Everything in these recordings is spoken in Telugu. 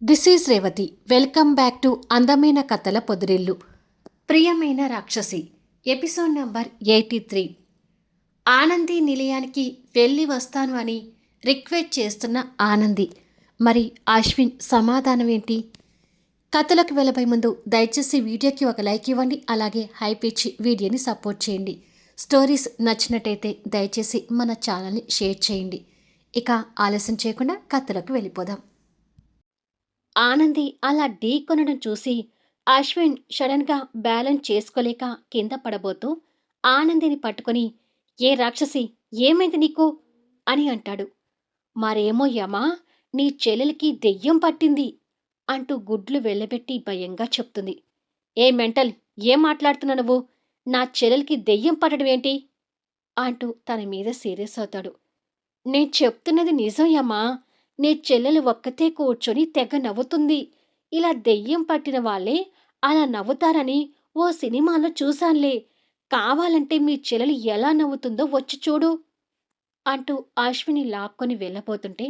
This is Revathi. Welcome back to అందమైన కథల పొదిరిల్లు. ప్రియమైన రాక్షసి ఎపిసోడ్ నంబర్ 83. ఆనంది నిలయానికి వెళ్ళి వస్తాను అని రిక్వెస్ట్ చేస్తున్న ఆనంది. మరి అశ్విన్ సమాధానం ఏంటి? కథలకు వెళ్ళబోయే ముందు దయచేసి వీడియోకి ఒక లైక్ ఇవ్వండి. అలాగే హైప్ ఇచ్చి వీడియోని సపోర్ట్ చేయండి. స్టోరీస్ నచ్చినట్టయితే దయచేసి మన ఛానల్ని షేర్ చేయండి. ఇక ఆలస్యం చేయకుండా కథలకు వెళ్ళిపోదాం. ఆనంది అలా ఢీకొనడం చూసి అశ్విన్ సడన్గా బ్యాలెన్స్ చేసుకోలేక కింద పడబోతూ ఆనందిని పట్టుకొని, ఏ రాక్షసి, ఏమైంది నీకు అని అంటాడు. మరేమో యమా, నీ చెల్లెలికి దెయ్యం పట్టింది అంటూ గుడ్లు వెళ్ళబెట్టి భయంగా చెప్తుంది. ఏ మెంటల్, ఏం మాట్లాడుతున్నా నువ్వు? నా చెల్లెలికి దెయ్యం పట్టడం ఏంటి అంటూ తన మీద సీరియస్ అవుతాడు. నేను చెప్తున్నది నిజం యమ్మా. నీ చెల్లెలు ఒక్కతే కూర్చొని తెగ నవ్వుతుంది. ఇలా దెయ్యం పట్టిన వాళ్ళే అలా నవ్వుతారని ఓ సినిమాలో చూశాన్లే. కావాలంటే మీ చెల్లెలు ఎలా నవ్వుతుందో వచ్చి చూడు అంటూ అశ్విని లాక్కొని వెళ్ళబోతుంటే,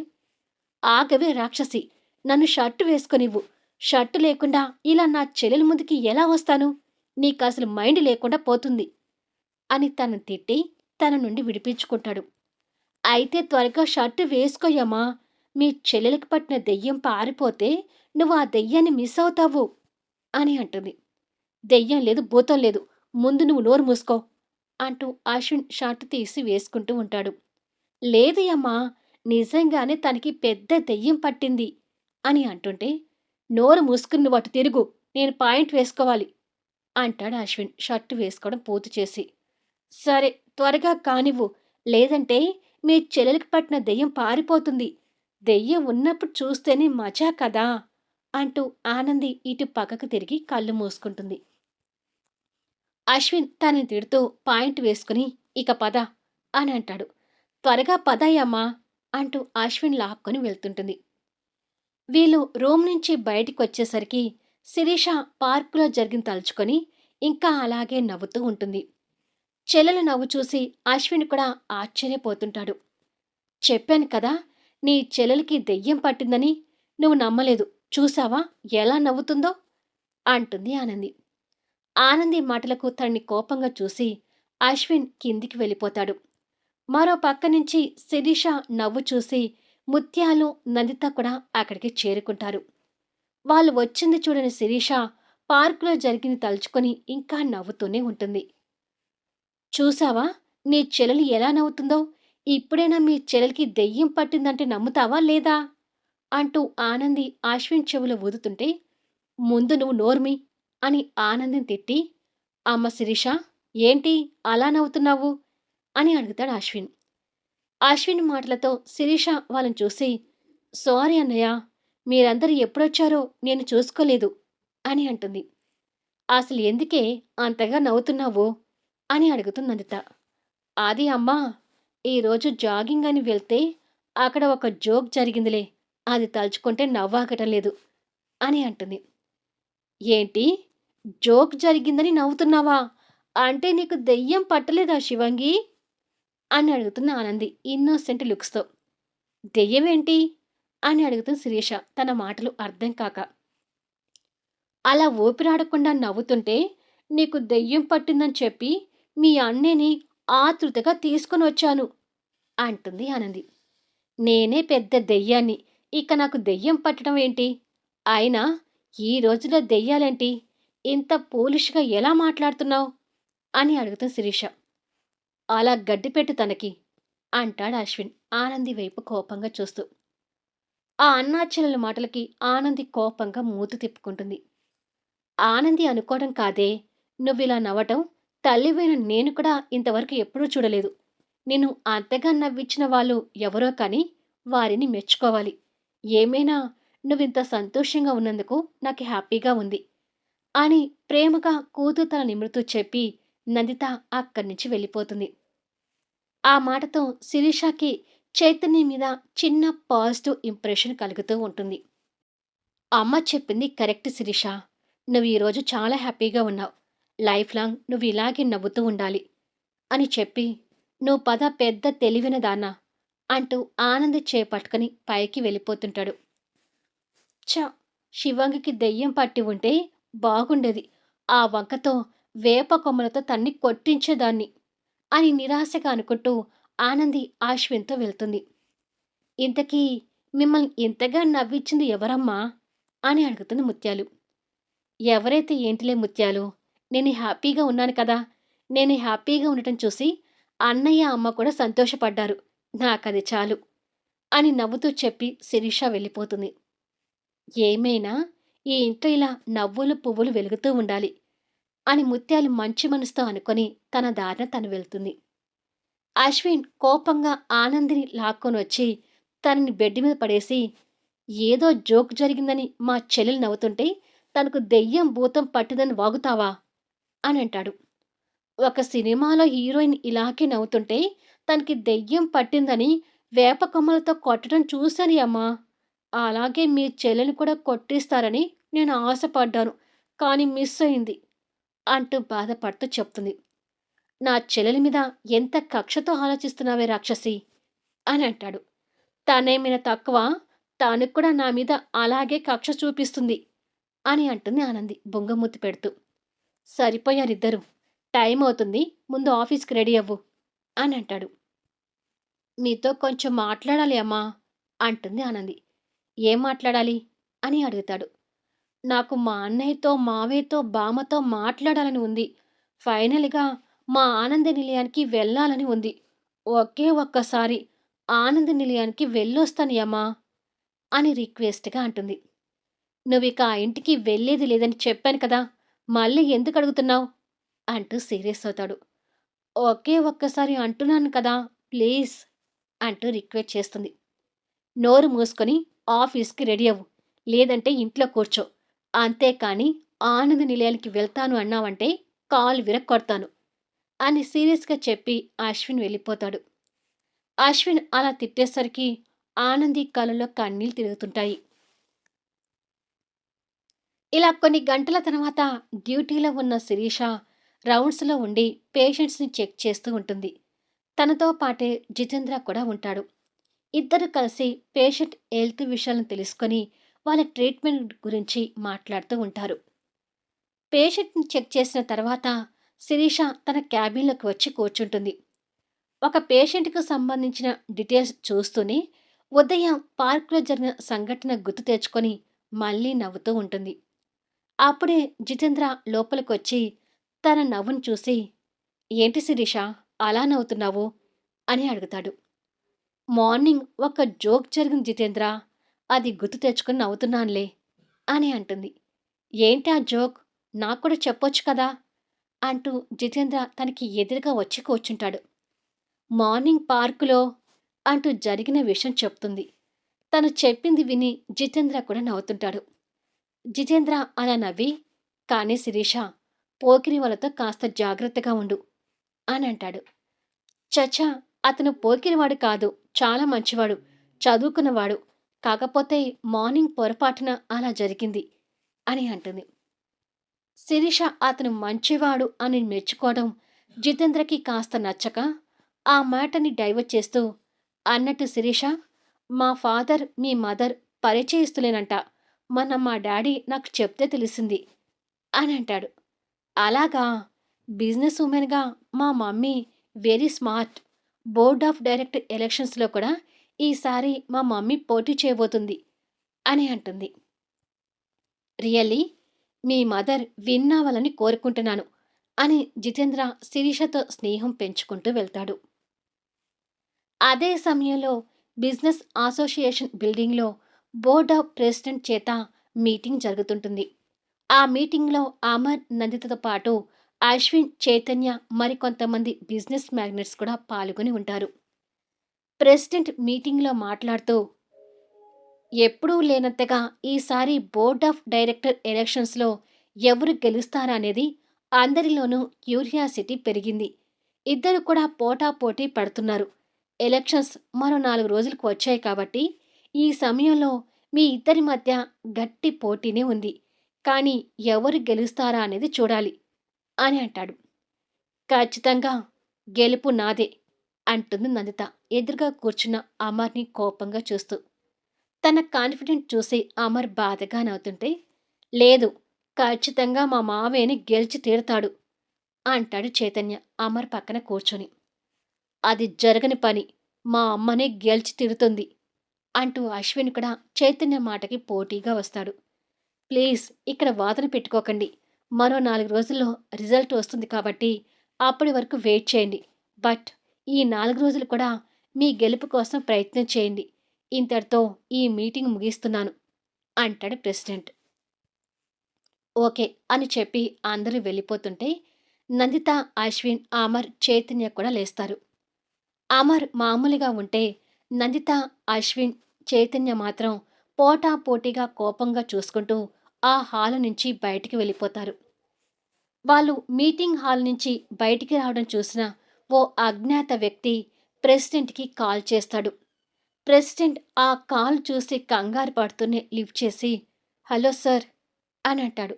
ఆగవే రాక్షసి, నన్ను షర్టు వేసుకొనివ్వు. షర్టు లేకుండా ఇలా నా చెల్లెల ముందుకి ఎలా వస్తాను? నీకసలు మైండ్ లేకుండా పోతుంది అని తనను తిట్టి తన నుండి విడిపించుకుంటాడు. అయితే త్వరగా షర్టు వేసుకోయమ్మా. మీ చెల్లెలికి పట్టిన దెయ్యం పారిపోతే నువ్వు ఆ దెయ్యాన్ని మిస్ అవుతావు అని అంటుంది. దెయ్యం లేదు, భూతం లేదు, ముందు నువ్వు నోరు మూసుకో అంటూ అశ్విన్ షర్టు తీసి వేసుకుంటూ ఉంటాడు. లేదు అమ్మా, నిజంగానే తనకి పెద్ద దెయ్యం పట్టింది అని అంటుంటే, నోరు మూసుకుని నువ్వు అటు తిరుగు, నేను పాయింట్ వేసుకోవాలి అంటాడు అశ్విన్ షర్టు వేసుకోవడం పూర్తి చేసి. సరే, త్వరగా కానివ్వు, లేదంటే మీ చెల్లెలికి పట్టిన దెయ్యం పారిపోతుంది. దెయ్యం ఉన్నప్పుడు చూస్తేనే మజా కదా అంటూ ఆనంది ఇటు పక్కకు తిరిగి కళ్ళు మూసుకుంటుంది. అశ్విన్ తనని తిడుతూ పాయింట్ వేసుకుని, ఇక పద అని అంటాడు. త్వరగా పదయ్యమ్మా అంటూ అశ్విన్ లాక్కొని వెళ్తుంటుంది. వీళ్ళు రూమ్ నుంచి బయటికి వచ్చేసరికి శిరీష పార్కులో జరిగిన తలుచుకొని ఇంకా అలాగే నవ్వుతూ ఉంటుంది. చెల్లెల నవ్వు చూసి అశ్విన్ కూడా ఆశ్చర్యపోతుంటాడు. చెప్పాను కదా, నీ చెల్లెలికి దెయ్యం పట్టిందని. నువ్వు నమ్మలేదు, చూసావా ఎలా నవ్వుతుందో అంటుంది ఆనంది. ఆనంది మాటలకు తనని కోపంగా చూసి అశ్విన్ కిందికి వెళ్ళిపోతాడు. మరో పక్క నుంచి శిరీష నవ్వు చూసి ముత్యాలు, నందిత కూడా అక్కడికి చేరుకుంటారు. వాళ్ళు వచ్చింది చూడని శిరీష పార్కులో జరిగింది తలుచుకొని ఇంకా నవ్వుతూనే ఉంటుంది. చూసావా నీ చెల్లెలు ఎలా నవ్వుతుందో? ఇప్పుడైనా మీ చెల్లెలికి దెయ్యం పట్టిందంటే నమ్ముతావా లేదా అంటూ ఆనంది అశ్విన్ చెవులో ఊదుతుంటే, ముందు నువ్వు నోర్మి అని ఆనందిని తిట్టి, అమ్మ శిరీష, ఏంటి అలా నవ్వుతున్నావు అని అడుగుతాడు అశ్విన్. అశ్విన్ మాటలతో శిరీష వాళ్ళని చూసి, సారీ అన్నయ్య, మీరందరూ ఎప్పుడొచ్చారో నేను చూసుకోలేదు అని అంటుంది. అసలు ఎందుకే అంతగా నవ్వుతున్నావు అని అడుగుతుంది నందిత. అది అమ్మా, ఈరోజు జాగింగ్ అని వెళ్తే అక్కడ ఒక జోక్ జరిగిందిలే, అది తలుచుకుంటే నవ్వాగటం లేదు అని అంటుంది. ఏంటి, జోక్ జరిగిందని నవ్వుతున్నావా? అంటే నీకు దెయ్యం పట్టలేదా శివంగి అని అడుగుతున్న ఆనంది ఇన్నోసెంట్ లుక్స్తో. దెయ్యమేంటి అని అడుగుతున్న శిరీష తన మాటలు అర్థం కాక. అలా ఊపిరాడకుండా నవ్వుతుంటే, నీకు దెయ్యం పట్టిందని చెప్పి మీ అన్నయ్యని ఆతృతగా తీసుకొని వచ్చాను అంటుంది ఆనంది. నేనే పెద్ద దెయ్యాన్ని, ఇక నాకు దెయ్యం పట్టడం ఏంటి? అయినా ఈ రోజులో దెయ్యాలేంటి? ఇంత పోలిష్గా ఎలా మాట్లాడుతున్నావు అని అడుగుతుంది శిరీష. అలా గడ్డిపెట్టు తనకి అంటాడు అశ్విన్ ఆనంది వైపు కోపంగా చూస్తూ. ఆ అన్నాచెల్లెల మాటలకి ఆనంది కోపంగా మూతి తిప్పుకుంటుంది. ఆనంది అనుకోవడం కాదే, నువ్విలా నవ్వటం తల్లివైన నేను కూడా ఇంతవరకు ఎప్పుడూ చూడలేదు. నిన్ను అంతగా నవ్వించిన వాళ్ళు ఎవరో కానీ వారిని మెచ్చుకోవాలి. ఏమైనా నువ్వింత సంతోషంగా ఉన్నందుకు నాకు హ్యాపీగా ఉంది అని ప్రేమగా కూతురు తల నిమురుతూ చెప్పి నందిత అక్కడి నుంచి వెళ్ళిపోతుంది. ఆ మాటతో శిరీషకి చైతన్య మీద చిన్న పాజిటివ్ ఇంప్రెషన్ కలుగుతూ ఉంటుంది. అమ్మ చెప్పింది కరెక్ట్ శిరీష, నువ్వు ఈరోజు చాలా హ్యాపీగా ఉన్నావు. లైఫ్ లాంగ్ నువ్వు ఇలాగే నవ్వుతూ ఉండాలి అని చెప్పి, నువ్వు పద పెద్ద తెలివిన దాన్నా అంటూ ఆనంది చేపట్టుకుని పైకి వెళ్ళిపోతుంటాడు. ఛ, శివంగికి దెయ్యం పట్టి ఉంటే బాగుండేది. ఆ వంకతో వేప కొమ్మలతో తన్ని కొట్టించేదాన్ని అని నిరాశగా అనుకుంటూ ఆనంది అశ్విన్‌తో వెళ్తుంది. ఇంతకీ మిమ్మల్ని ఇంతగా నవ్వించింది ఎవరమ్మా? అని అడుగుతుంది ముత్యాలు. ఎవరైతే ఏంటిలే ముత్యాలు. నేను హ్యాపీగా ఉన్నాను కదా! నేను హ్యాపీగా ఉండటం చూసి అన్నయ్య, అమ్మ కూడా సంతోషపడ్డారు. నాకది చాలు అని నవ్వుతూ చెప్పి శిరీష వెళ్ళిపోతుంది. ఏమైనా ఈ ఇంట్లో ఇలా నవ్వులు, పువ్వులు వెలుగుతూ ఉండాలి అని ముత్యాలు మంచి మనసుతో అనుకొని తన దారిన తను వెళ్తుంది. అశ్విన్ కోపంగా ఆనందిని లాక్కొనొచ్చి తనని బెడ్ మీద పడేసి, ఏదో జోక్ జరిగిందని మా చెల్లెలు నవ్వుతుంటే తనకు దెయ్యం, భూతం పట్టిందని వాగుతావా? అనంటాడు. ఒక సినిమాలో హీరోయిన్ ఇలాగే నవ్వుతుంటే తనకి దెయ్యం పట్టిందని వేప కొమ్మలతో కొట్టడం చూశాను అమ్మా. అలాగే మీ చెల్లెని కూడా కొట్టిస్తారని నేను ఆశపడ్డాను. కానీ మిస్ అయింది అంటూ బాధపడుతూ చెప్తుంది. నా చెల్లెలి మీద ఎంత కక్షతో ఆలోచిస్తున్నావే రాక్షసి అని అంటాడు. తనేమైనా తక్కువ, తను కూడా నా మీద అలాగే కక్ష చూపిస్తుంది అని అంటుంది ఆనంది బొంగమూతి పెడుతూ. సరిపోయారిద్దరూ. టైం అవుతుంది. ముందు ఆఫీస్‌కి రెడీ అవ్వు అని అంటాడు. నీతో కొంచెం మాట్లాడాలి అమ్మా అంటుంది ఆనంది. ఏం మాట్లాడాలి అని అడుగుతాడు. నాకు మా అన్నయ్యతో, మావయ్యతో, బామ్మతో మాట్లాడాలని ఉంది. ఫైనల్‌గా మా ఆనంద నిలయానికి వెళ్ళాలని ఉంది. ఒకే ఒక్కసారి ఆనంద నిలయానికి వెళ్ళొస్తాను యమ్మా అని రిక్వెస్ట్‌గా అంటుంది. నువ్విక ఆ ఇంటికి వెళ్ళేది లేదని చెప్పాను కదా! మళ్ళీ ఎందుకు అడుగుతున్నావు? అంటూ సీరియస్ అవుతాడు. ఒకే ఒక్కసారి అంటున్నాను కదా! ప్లీజ్ అంటూ రిక్వెస్ట్ చేస్తుంది. నోరు మూసుకొని ఆఫీస్‌కి రెడీ అవ్వు. లేదంటే ఇంట్లో కూర్చో. అంతేకాని ఆనంద నిలయానికి వెళ్తాను అన్నావంటే కాళ్ళు విరక్కొడతాను అని సీరియస్‌గా చెప్పి అశ్విన్ వెళ్ళిపోతాడు. అశ్విన్ అలా తిట్టేసరికి ఆనంది కళ్ళలో కన్నీళ్లు తిరుగుతుంటాయి. ఇలా కొన్ని గంటల తర్వాత డ్యూటీలో ఉన్న శిరీష రౌండ్స్‌లో ఉండి పేషెంట్స్‌ని చెక్ చేస్తూ ఉంటుంది. తనతో పాటే జితేంద్ర కూడా ఉంటాడు. ఇద్దరు కలిసి పేషెంట్ హెల్త్ విషయాలను తెలుసుకొని వాళ్ళ ట్రీట్మెంట్ గురించి మాట్లాడుతూ ఉంటారు. పేషెంట్‌ని చెక్ చేసిన తర్వాత శిరీష తన క్యాబిన్‌లోకి వచ్చి కూర్చుంటుంది. ఒక పేషెంట్‌కు సంబంధించిన డీటెయిల్స్ చూస్తూనే ఉదయం పార్క్‌లో జరిగిన సంఘటన గుర్తు తెచ్చుకొని మళ్ళీ నవ్వుతూ ఉంటుంది. అప్పుడే జితేంద్ర లోపలికొచ్చి తన నవ్వును చూసి, "ఏంటి శిరీష అలా నవ్వుతున్నావు?" అని అడుగుతాడు. మార్నింగ్ ఒక జోక్ జరిగింది జితేంద్ర. అది గుర్తు తెచ్చుకొని నవ్వుతున్నానులే అని అంటుంది. ఏంటి ఆ జోక్? నాకు కూడా చెప్పొచ్చు కదా! అంటూ జితేంద్ర తనకి ఎదురుగా వచ్చి కూర్చుంటాడు. మార్నింగ్ పార్కులో అంటూ జరిగిన విషయం చెప్తుంది. తను చెప్పింది విని జితేంద్ర కూడా నవ్వుతుంటాడు. జితేంద్ర అలా నవ్వి, కానీ శిరీష, పోకిరి వాళ్ళతో కాస్త జాగ్రత్తగా ఉండు అని అంటాడు. చచ్చా! అతను పోకిరివాడు కాదు. చాలా మంచివాడు. చదువుకున్నవాడు. కాకపోతే మార్నింగ్ పొరపాటున అలా జరిగింది అని అంటుంది. శిరీష అతను మంచివాడు అని మెచ్చుకోవడం జితేంద్రకి కాస్త నచ్చక ఆ మాటని డైవర్ట్ చేస్తూ, అన్నట్టు శిరీష, మా ఫాదర్, మీ మదర్ పరిచయస్తులేనంట. మొన్న మా డాడీ నాకు చెప్తే తెలిసింది అని అంటాడు. అలాగా? బిజినెస్ ఉమెన్‌గా మా mummy very smart. Board of director ఎలక్షన్స్‌లో కూడా ఈసారి మా మమ్మీ పోటీ చేయబోతుంది అని అంటుంది. రియల్లీ? మీ మదర్ విన్ అవ్వాలని కోరుకుంటున్నాను అని జితేంద్ర శిరీషతో స్నేహం పెంచుకుంటూ వెళ్తాడు. అదే సమయంలో బిజినెస్ అసోసియేషన్ బిల్డింగ్‌లో బోర్డ్ ఆఫ్ ప్రెసిడెంట్ చేత మీటింగ్ జరుగుతుంటుంది. ఆ మీటింగ్‌లో అమర్, నందితతో పాటు అశ్విన్, చైతన్య మరికొంతమంది బిజినెస్ మ్యాగ్నెట్స్ కూడా పాల్గొని ఉంటారు. ప్రెసిడెంట్ మీటింగ్‌లో మాట్లాడుతూ, ఎప్పుడూ లేనంతగా ఈసారి బోర్డ్ ఆఫ్ డైరెక్టర్ ఎలక్షన్స్‌లో ఎవరు గెలుస్తారా అనేది అందరిలోనూ క్యూరియాసిటీ పెరిగింది. ఇద్దరు కూడా పోటాపోటీ పడుతున్నారు. ఎలక్షన్స్ మరో 4 రోజులకు వచ్చాయి కాబట్టి ఈ సమయంలో మీ ఇద్దరి మధ్య గట్టి పోటీనే ఉంది. కానీ ఎవరు గెలుస్తారా అనేది చూడాలి అని అంటాడు. ఖచ్చితంగా గెలుపు నాదే అంటుంది నందిత ఎదురుగా కూర్చున్న అమర్ని కోపంగా చూస్తూ. తన కాన్ఫిడెంట్ చూసి అమర్ బాధగా నవ్వుతుంటే, లేదు, ఖచ్చితంగా మా మావయ్యని గెలిచి తీరతాడు అంటాడు చైతన్య అమర్ పక్కన కూర్చొని. అది జరగని పని. మా అమ్మనే గెలిచి తీరుతుంది అంటూ అశ్విన్ కూడా చైతన్య మాటకి పోటీగా వస్తాడు. ప్లీజ్ ఇక్కడ వాదన పెట్టుకోకండి. మరో 4 రోజుల్లో రిజల్ట్ వస్తుంది కాబట్టి అప్పటి వరకు వెయిట్ చేయండి. బట్ ఈ 4 రోజులు కూడా మీ గెలుపు కోసం ప్రయత్నం చేయండి. ఇంతటితో ఈ మీటింగ్ ముగిస్తున్నాను అంటాడు ప్రెసిడెంట్. ఓకే అని చెప్పి అందరూ వెళ్ళిపోతుంటే నందిత, అశ్విన్, అమర్, చైతన్య కూడా లేస్తారు. అమర్ మామూలుగా ఉంటే నందిత, అశ్విన్, చైతన్య మాత్రం పోటాపోటీగా కోపంగా చూసుకుంటూ ఆ హాలు నుంచి బయటికి వెళ్ళిపోతారు. వాళ్ళు మీటింగ్ హాల్ నుంచి బయటికి రావడం చూసిన ఓ అజ్ఞాత వ్యక్తి ప్రెసిడెంట్కి కాల్ చేస్తాడు. ప్రెసిడెంట్ ఆ కాల్ చూసి కంగారు పడుతూనే లిఫ్ట్ చేసి హలో సార్ అని అంటాడు.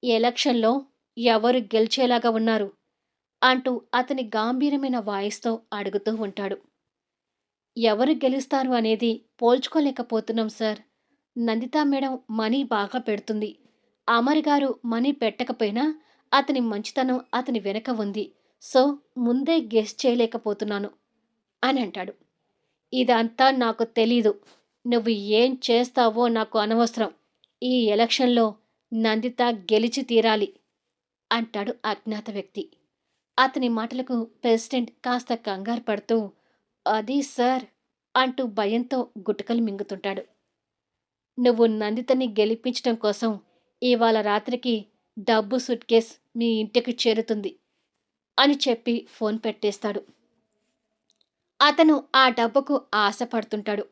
ఎలక్షన్లో ఎవరు గెలిచేలాగా ఉన్నారు అంటూ అతని గాంభీర్యమైన వాయిస్తో అడుగుతూ ఉంటాడు. ఎవరు గెలుస్తారు అనేది పోల్చుకోలేకపోతున్నాం సార్. నందితా మేడం మనీ బాగా పెడుతుంది. అమర్ గారు మనీ పెట్టకపోయినా అతని మంచితనం అతని వెనక ఉంది. సో ముందే గెస్ చేయలేకపోతున్నాను అని అంటాడు. ఇదంతా నాకు తెలీదు. నువ్వు ఏం చేస్తావో నాకు అనవసరం. ఈ ఎలక్షన్లో నందిత గెలిచి తీరాలి అంటాడు అజ్ఞాత వ్యక్తి. అతని మాటలకు ప్రెసిడెంట్ కాస్త కంగారు పడుతూ అది సార్ అంటూ భయంతో గుటకలు మింగుతుంటాడు. నువ్వు నందితని గెలిపించడం కోసం ఇవాళ రాత్రికి డబ్బు సూట్ కేస్ మీ ఇంటికి చేరుతుంది అని చెప్పి ఫోన్ పెట్టేస్తాడు. అతను ఆ డబ్బుకు ఆశపడుతుంటాడు.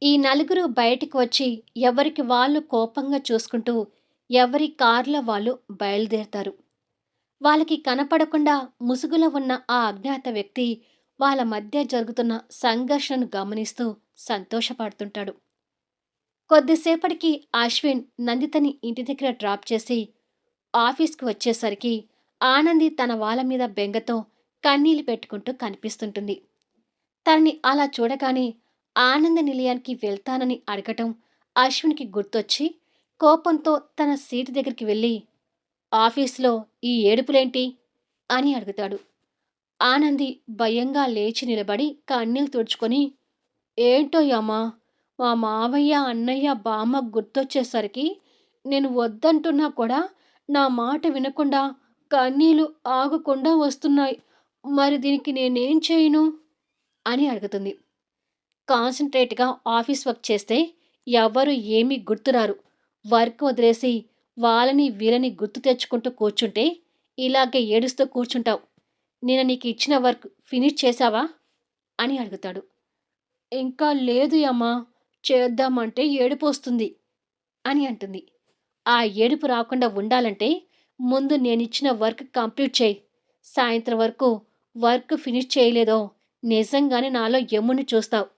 ఈ నలుగురు బయటికి వచ్చి ఎవరికి వాళ్ళు కోపంగా చూసుకుంటూ ఎవరి కార్లో వాళ్ళు బయలుదేరతారు. వాళ్ళకి కనపడకుండా ముసుగులో ఉన్న ఆ అజ్ఞాత వ్యక్తి వాళ్ళ మధ్య జరుగుతున్న సంఘర్షణను గమనిస్తూ సంతోషపడుతుంటాడు. కొద్దిసేపటికి అశ్విన్ నందితని ఇంటి దగ్గర డ్రాప్ చేసి ఆఫీస్కి వచ్చేసరికి ఆనంది తన వాళ్ళ మీద బెంగతో కన్నీళ్లు పెట్టుకుంటూ కనిపిస్తుంటుంది. తనని అలా చూడగానే ఆనంద నిలయానికి వెళ్తానని అడగటం అశ్విన్కి గుర్తొచ్చి కోపంతో తన సీటు దగ్గరికి వెళ్ళి ఆఫీస్లో ఈ ఏడుపులేంటి అని అడుగుతాడు. ఆనంది భయంగా లేచి నిలబడి కన్నీళ్లు తుడుచుకొని ఏంటో యమ్మా, మా మావయ్య, అన్నయ్య, బామ్మ గుర్తొచ్చేసరికి నేను వద్దంటున్నా కూడా నా మాట వినకుండా కన్నీళ్లు ఆగకుండా వస్తున్నాయి. మరి దీనికి నేనేం చేయను అని అడుగుతుంది. కాన్సంట్రేట్గా ఆఫీస్ వర్క్ చేస్తే ఎవ్వరూ ఏమీ గుర్తురారు. వర్క్ వదిలేసి వాళ్ళని వీళ్ళని గుర్తు తెచ్చుకుంటూ కూర్చుంటే ఇలాగే ఏడుస్తూ కూర్చుంటావు. నేను నీకు ఇచ్చిన వర్క్ ఫినిష్ చేశావా అని అడుగుతాడు. ఇంకా లేదు అమ్మా, చేద్దామంటే ఏడుపొస్తుంది అని అంటుంది. ఆ ఏడుపు రాకుండా ఉండాలంటే ముందు నేనిచ్చిన వర్క్ కంప్లీట్ చేయి. సాయంత్రం వరకు వర్క్ ఫినిష్ చేయలేదో నిజంగానే నాలో యముని చూస్తావు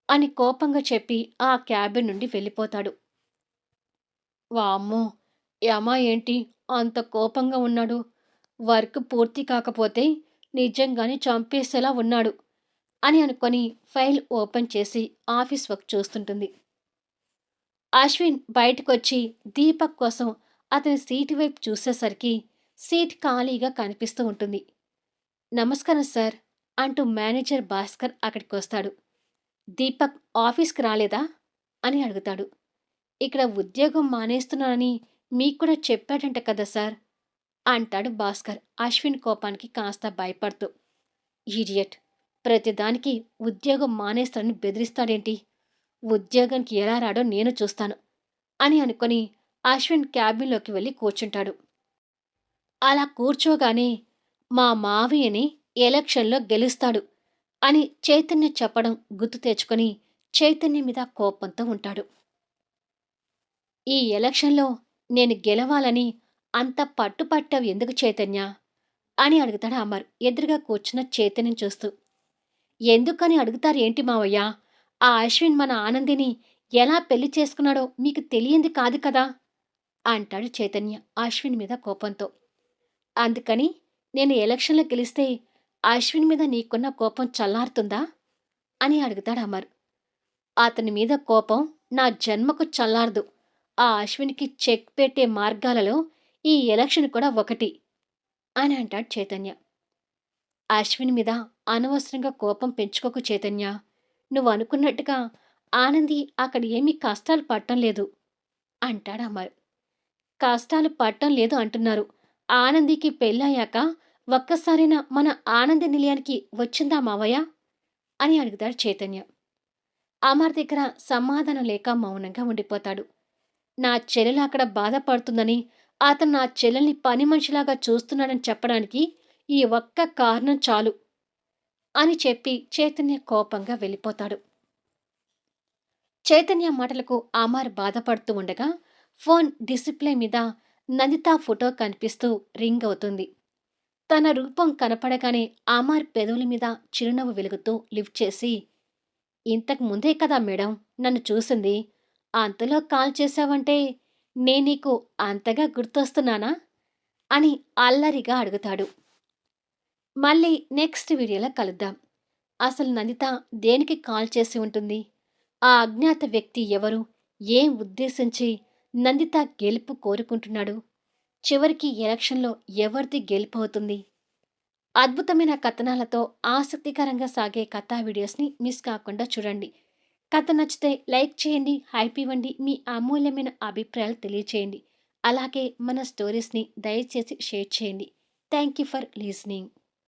అని కోపంగా చెప్పి ఆ క్యాబిన్ నుండి వెళ్ళిపోతాడు. వామ్మో! యమ ఏంటి అంత కోపంగా ఉన్నాడు? వర్క్ పూర్తి కాకపోతే నిజంగానే చంపేసేలా ఉన్నాడు అని అనుకొని ఫైల్ ఓపెన్ చేసి ఆఫీస్ వర్క్ చూస్తుంటుంది. అశ్విన్ బయటకొచ్చి దీపక్ కోసం అతని సీటు వైపు చూసేసరికి సీట్ ఖాళీగా కనిపిస్తూ ఉంటుంది. నమస్కారం సార్ అంటూ మేనేజర్ భాస్కర్ అక్కడికొస్తాడు. దీపక్ ఆఫీస్కి రాలేదా అని అడుగుతాడు. ఇక్కడ ఉద్యోగం మానేస్తున్నానని మీకు కూడా చెప్పాడంట కదా సార్ అంటాడు భాస్కర్ అశ్విన్ కోపానికి కాస్త భయపడుతూ. ఈడియట్, ప్రతిదానికి ఉద్యోగం మానేస్తానని బెదిరిస్తాడేంటి? ఉద్యోగానికి ఎలా రాడో నేను చూస్తాను అని అనుకొని అశ్విన్ క్యాబిన్లోకి వెళ్ళి కూర్చుంటాడు. అలా కూర్చోగానే మా మావయ్యని ఎలక్షన్లో గెలుస్తాడు అని చైతన్య చెప్పడం గుర్తు తెచ్చుకొని చైతన్య మీద కోపంతో ఉంటాడు. ఈ ఎలక్షన్లో నేను గెలవాలని అంత పట్టుపట్టావు ఎందుకు చైతన్య అని అడుగుతాడు అమర్ ఎదురుగా కూర్చున్న చైతన్యం చూస్తూ. ఎందుకని అడుగుతారు ఏంటి మావయ్య? ఆ అశ్విన్ మన ఆనందిని ఎలా పెళ్లి చేసుకున్నాడో మీకు తెలియంది కాదు కదా అంటాడు చైతన్య అశ్విన్ మీద కోపంతో. అందుకని నేను ఎలక్షన్లో గెలిస్తే అశ్విన్ మీద నీకున్న కోపం చల్లారుతుందా అని అడుగుతాడు అమర్. అతని మీద కోపం నా జన్మకు చల్లారదు. ఆ అశ్వినికి చెక్ పెట్టే మార్గాలలో ఈ ఎలక్షన్ కూడా ఒకటి అని అంటాడు చైతన్య. అశ్విని మీద అనవసరంగా కోపం పెంచుకోకు చైతన్య. నువ్వు అనుకున్నట్టుగా ఆనంది అక్కడ ఏమీ కష్టాలు పడటం లేదు అంటాడు అమర్. కష్టాలు పడటం లేదు అంటున్నారు. ఆనందికి పెళ్ళయ్యాక ఒక్కసారైనా మన ఆనంది నిలయానికి వచ్చిందా మావయ్య అని అడుగుతాడు చైతన్య. అమర్ దగ్గర సమాధానం లేక మౌనంగా ఉండిపోతాడు. నా చెల్లెలు అక్కడ బాధపడుతుందని, అతను నా చెల్లెల్ని పని మనిషిలాగా చూస్తున్నాడని చెప్పడానికి ఈ ఒక్క కారణం చాలు అని చెప్పి చైతన్య కోపంగా వెళ్ళిపోతాడు. చైతన్య మాటలకు అమర్ బాధపడుతూ ఉండగా ఫోన్ డిస్ప్లే మీద నందిత ఫోటో కనిపిస్తూ రింగ్ అవుతుంది. తన రూపం కనపడగానే అమర్ పెదవుల మీద చిరునవ్వు వెలుగుతూ లిఫ్ట్ చేసి, ఇంతకు ముందే కదా మేడం నన్ను చూసింది. అంతలో కాల్ చేశావంటే నే నీకు అంతగా గుర్తొస్తున్నానా అని అల్లరిగా అడుగుతాడు. మళ్ళీ నెక్స్ట్ వీడియోలో కలుద్దాం. అసలు నందిత దేనికి కాల్ చేసి ఉంటుంది? ఆ అజ్ఞాత వ్యక్తి ఎవరు? ఏం ఉద్దేశించి నందిత గెలుపు కోరుకుంటున్నాడు? చివరికి ఎలక్షన్లో ఎవరిది గెలుపు అవుతుంది? అద్భుతమైన కథనాలతో ఆసక్తికరంగా సాగే కథా వీడియోస్ని మిస్ కాకుండా చూడండి. కథ నచ్చితే లైక్ చేయండి, హైప్ ఇవ్వండి, మీ అమూల్యమైన అభిప్రాయాలు తెలియచేయండి. అలాగే మన స్టోరీస్ని దయచేసి షేర్ చేయండి. Thank you for listening.